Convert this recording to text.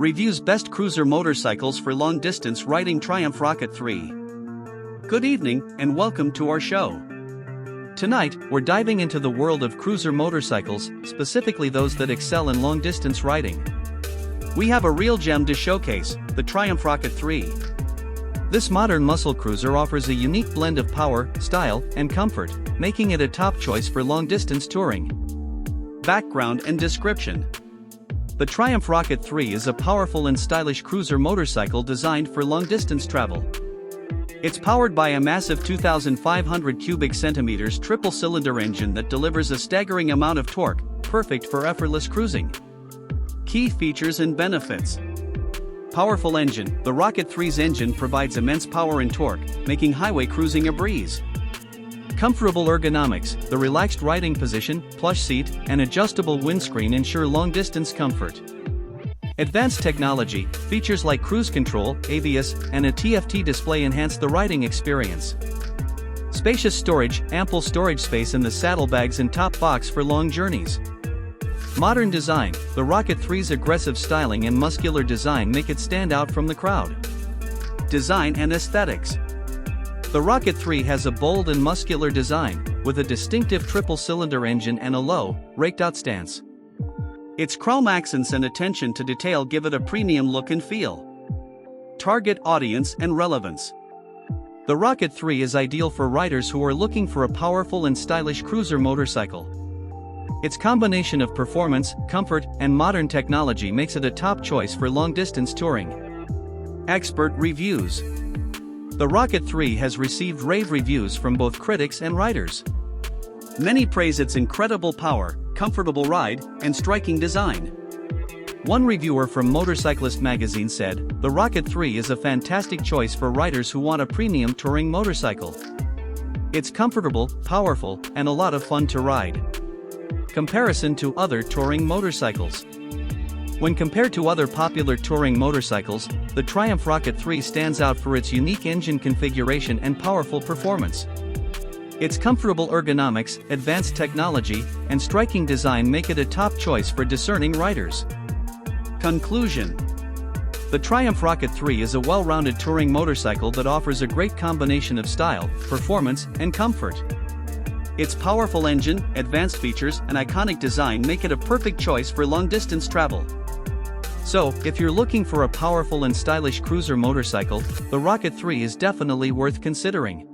reviews best cruiser motorcycles for long-distance riding. Triumph Rocket 3. Good evening, and welcome to our show. Tonight, we're diving into the world of cruiser motorcycles, specifically those that excel in long-distance riding. We have a real gem to showcase, the Triumph Rocket 3. This modern muscle cruiser offers a unique blend of power, style, and comfort, making it a top choice for long-distance touring. Background and description. The Triumph Rocket 3 is a powerful and stylish cruiser motorcycle designed for long-distance travel. It's powered by a massive 2,500 cubic centimeters triple-cylinder engine that delivers a staggering amount of torque, perfect for effortless cruising. Key features and benefits. Powerful engine. The Rocket 3's engine provides immense power and torque, making highway cruising a breeze. Comfortable ergonomics. The relaxed riding position, plush seat, and adjustable windscreen ensure long-distance comfort. Advanced technology. Features like cruise control, ABS, and a TFT display enhance the riding experience. Spacious storage. Ample storage space in the saddlebags and top box for long journeys. Modern design. The Rocket 3's aggressive styling and muscular design make it stand out from the crowd. Design and aesthetics. The Rocket 3 has a bold and muscular design, with a distinctive triple-cylinder engine and a low, raked-out stance. Its chrome accents and attention to detail give it a premium look and feel. Target audience and relevance. The Rocket 3 is ideal for riders who are looking for a powerful and stylish cruiser motorcycle. Its combination of performance, comfort, and modern technology makes it a top choice for long-distance touring. Expert reviews. The Rocket 3 has received rave reviews from both critics and riders. Many praise its incredible power, comfortable ride, and striking design. One reviewer from Motorcyclist magazine said, "The Rocket 3 is a fantastic choice for riders who want a premium touring motorcycle. It's comfortable, powerful, and a lot of fun to ride." Comparison to other touring motorcycles. When compared to other popular touring motorcycles, the Triumph Rocket 3 stands out for its unique engine configuration and powerful performance. Its comfortable ergonomics, advanced technology, and striking design make it a top choice for discerning riders. Conclusion. The Triumph Rocket 3 is a well-rounded touring motorcycle that offers a great combination of style, performance, and comfort. Its powerful engine, advanced features, and iconic design make it a perfect choice for long-distance travel. So, if you're looking for a powerful and stylish cruiser motorcycle, the Rocket 3 is definitely worth considering.